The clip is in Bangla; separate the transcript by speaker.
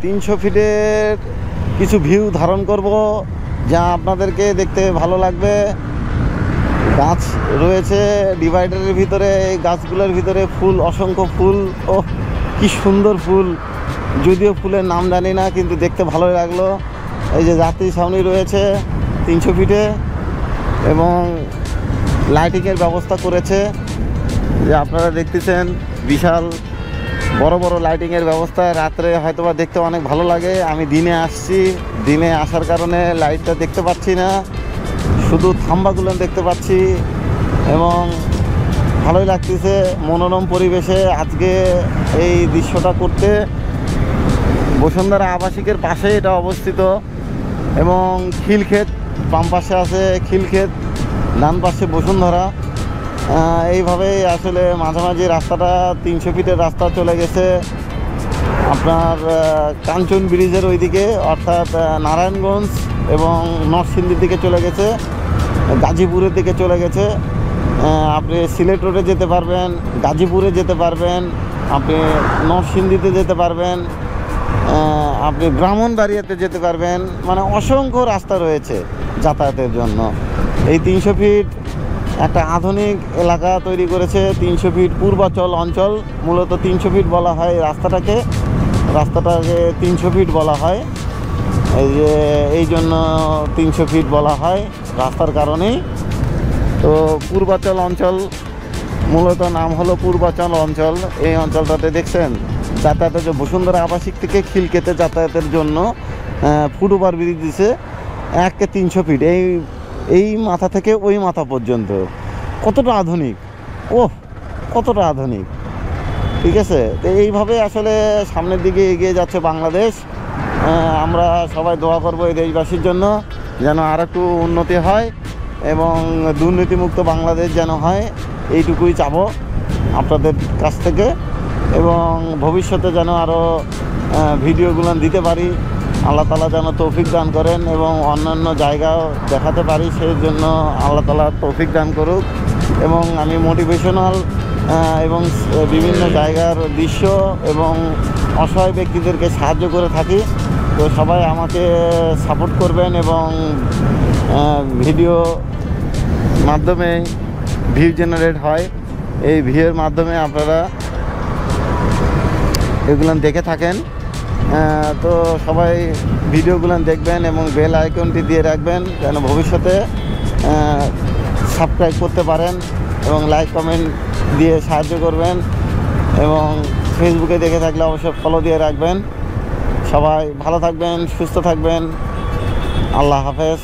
Speaker 1: 300 ফিটের কিছু ভিউ ধারণ করব, যা আপনাদেরকে দেখতে ভালো লাগবে। গাছ রয়েছে ডিভাইডারের ভিতরে, এই গাছগুলোর ভিতরে ফুল, অসংখ্য ফুল। ও কি সুন্দর ফুল, যদিও ফুলের নাম জানি না, কিন্তু দেখতে ভালোই লাগলো। এই যে যাত্রী ছাউনি রয়েছে 300 ফিটে, এবং লাইটিংয়ের ব্যবস্থা করেছে, যে আপনারা দেখতেছেন বিশাল বড় বড় লাইটিংয়ের ব্যবস্থা। রাত্রে হয়তোবা দেখতে অনেক ভালো লাগে। আমি দিনে আসছি, দিনে আসার কারণে লাইটটা দেখতে পাচ্ছি না, শুধু থাম্বাগুলো দেখতে পাচ্ছি, এবং ভালোই লাগতেছে। মনোরম পরিবেশে আজকে এই দৃশ্যটা করতে। বসুন্ধরা আবাসিকের পাশে এটা অবস্থিত, এবং খিলক্ষেত বাম পাশে আছে, খিলক্ষেত ডান পাশে বসুন্ধরা। এইভাবেই আসলে মাঝামাঝি রাস্তাটা 300 ফিটের রাস্তা চলে গেছে আপনার কাঞ্চন ব্রিজের ওইদিকে, অর্থাৎ নারায়ণগঞ্জ এবং নরসিংদীর দিকে চলে গেছে, গাজীপুরের দিকে চলে গেছে। আপনি সিলেট রোডে যেতে পারবেন, গাজীপুরে যেতে পারবেন, আপনি নরসিংদীতে যেতে পারবেন, আপনি ব্রাহ্মণবাড়িয়াতে যেতে পারবেন। মানে অসংখ্য রাস্তা রয়েছে যাতায়াতের জন্য। এই 300 ফিট একটা আধুনিক এলাকা তৈরি করেছে। 300 ফিট পূর্বাচল অঞ্চল, মূলত 300 ফিট বলা হয় রাস্তাটাকে 300 ফিট বলা হয়। এই যে এই জন্য 300 ফিট বলা হয় রাস্তার কারণেই। তো পূর্বাচল অঞ্চল, মূলত নাম হলো পূর্বাচল অঞ্চল। এই অঞ্চলটাতে দেখছেন যাতায়াতের জন্য বসুন্ধরা আবাসিক থেকে খিলক্ষেতে যাতায়াতের জন্য ফুটওভার ব্রিজ দিছে 300 ফিট, এই মাথা থেকে ওই মাথা পর্যন্ত। কতটা আধুনিক, কতটা আধুনিক, ঠিক আছে। তো এইভাবে আসলে সামনের দিকে এগিয়ে যাচ্ছে বাংলাদেশ। আমরা সবাই দোয়া করব এই দেশবাসীর জন্য, যেন আর একটু উন্নতি হয় এবং দুর্নীতিমুক্ত বাংলাদেশ যেন হয়, এইটুকুই চাবো আপনাদের কাছ থেকে। এবং ভবিষ্যতে যেন আরও ভিডিওগুলো দিতে পারি, আল্লাহ তাআলা যেন তৌফিক দান করেন, এবং অন্যান্য জায়গাও দেখাতে পারি, সেই জন্য আল্লাহ তাআলা তৌফিক দান করুক। এবং আমি মোটিভেশনাল এবং বিভিন্ন জায়গার দৃশ্য এবং অসহায় ব্যক্তিদেরকে সাহায্য করে থাকি। তো সবাই আমাকে সাপোর্ট করবেন, এবং ভিডিও মাধ্যমে ভিউ জেনারেট হয়, এই ভিউয়ের মাধ্যমে আপনারা এগুলো দেখে থাকেন। তো সবাই ভিডিওগুলো দেখবেন এবং বেল আইকনটি দিয়ে রাখবেন, যেন ভবিষ্যতে সাবস্ক্রাইব করতে পারেন, এবং লাইক কমেন্ট দিয়ে সাহায্য করবেন, এবং ফেসবুকে দেখে থাকলে অবশ্যই ফলো দিয়ে রাখবেন। সবাই ভালো থাকবেন, সুস্থ থাকবেন। আল্লাহ হাফেজ।